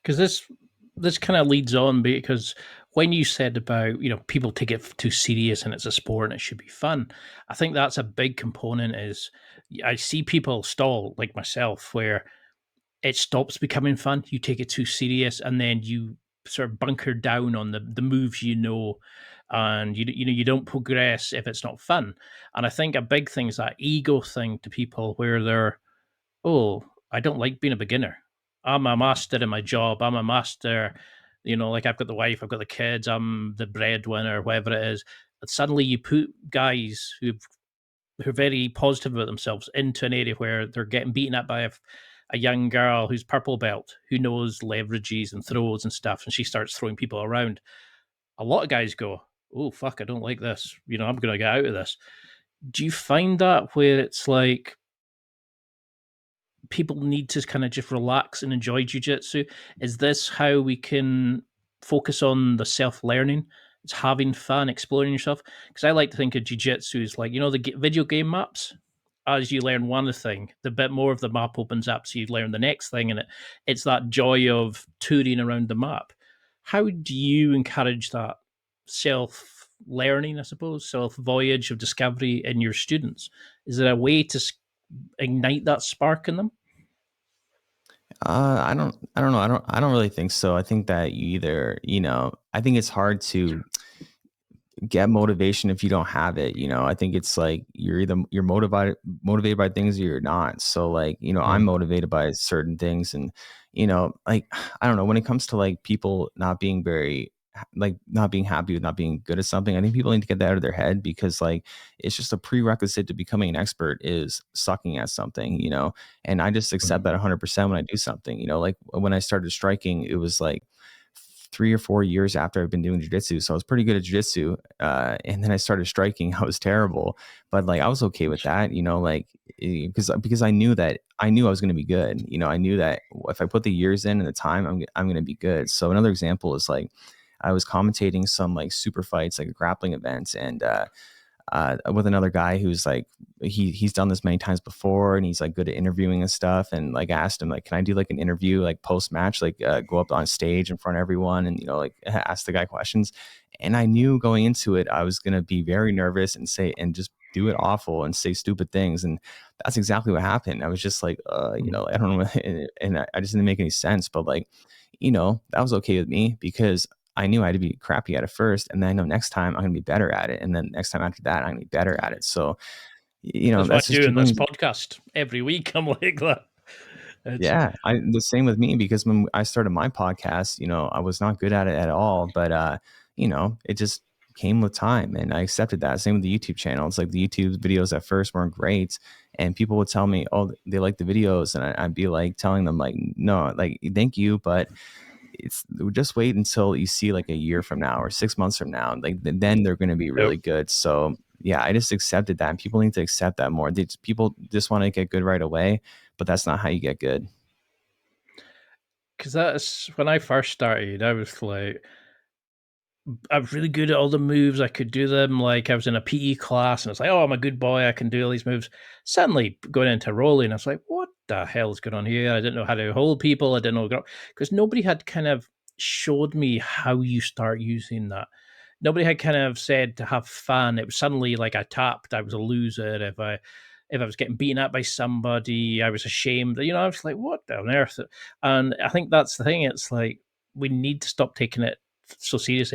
Because this kind of leads on, because when you said about, people take it too serious and it's a sport and it should be fun, I think that's a big component. Is I see people stall like myself where it stops becoming fun. You take it too serious, and then you sort of bunker down on the moves, and you don't progress if it's not fun. And I think a big thing is that ego thing to people where they're, oh, I don't like being a beginner. I'm a master in my job. I'm a master, like I've got the wife, I've got the kids, I'm the breadwinner, whatever it is. And suddenly you put guys who are very positive about themselves into an area where they're getting beaten up by a young girl who's purple belt, who knows leverages and throws and stuff, and she starts throwing people around. A lot of guys go, oh, fuck, I don't like this. I'm going to get out of this. Do you find that where it's like, people need to kind of just relax and enjoy jiu-jitsu? Is this how we can focus on the self-learning? It's having fun, exploring yourself. Because I like to think of jiu-jitsu as like, the video game maps. As you learn one thing, the bit more of the map opens up, so you learn the next thing, and it's that joy of touring around the map. How do you encourage that self learning, I suppose, self voyage of discovery in your students? Is there a way to ignite that spark in them? I don't know. I don't really think so. I think that you either, I think it's hard to get motivation if you don't have it. I think it's like you're motivated by things or you're not. So like, I'm Mm. motivated by certain things, and like, I don't know, when it comes to like people not being like not being happy with not being good at something, I think people need to get that out of their head, because like it's just a prerequisite to becoming an expert is sucking at something, and I just accept Mm. that 100% when I do something. Like when I started striking, it was like 3 or 4 years after I've been doing jiu-jitsu. So I was pretty good at jiu-jitsu. And then I started striking. I was terrible, but like I was okay with that, like because I knew I was going to be good. I knew that if I put the years in and the time, I'm going to be good. So another example is like I was commentating some like super fights, like a grappling event, and with another guy who's like he's done this many times before, and he's like good at interviewing and stuff. And like I asked him, like, can I do like an interview like post match, like go up on stage in front of everyone and like ask the guy questions. And I knew going into it I was gonna be very nervous and say and just do it awful and say stupid things. And that's exactly what happened. I was just like Mm. I don't know. And I just didn't make any sense. But like, that was okay with me, because I knew I had to be crappy at it first, and then I know next time I'm gonna be better at it, and then next time after that I'm gonna be better at it. So, That's what I that's just do in people this need. podcast every week. I'm like that. It's Yeah, the same with me, because when I started my podcast, I was not good at it at all, but it just came with time, and I accepted that. Same with the YouTube channel. It's like the YouTube videos at first weren't great, and people would tell me, "Oh, they like the videos," and I'd be like telling them like, "No, like thank you, but it's just wait until you see like a year from now or 6 months from now, like then they're going to be Yep. really good." So yeah, I just accepted that, and people need to accept that more. People just want to get good right away, but that's not how you get good. Because that's when I first started. I was like, I was really good at all the moves. I could do them. Like I was in a PE class, and it's like, oh, I'm a good boy. I can do all these moves. Suddenly going into rolling, I was like, what the hell is going on here? I didn't know how to hold people. I didn't know, because nobody had kind of showed me how you start using that. Nobody had kind of said to have fun. It was suddenly like I tapped. I was a loser. If I was getting beaten up by somebody, I was ashamed. I was like, what on earth? And I think that's the thing. It's like we need to stop taking it so seriously.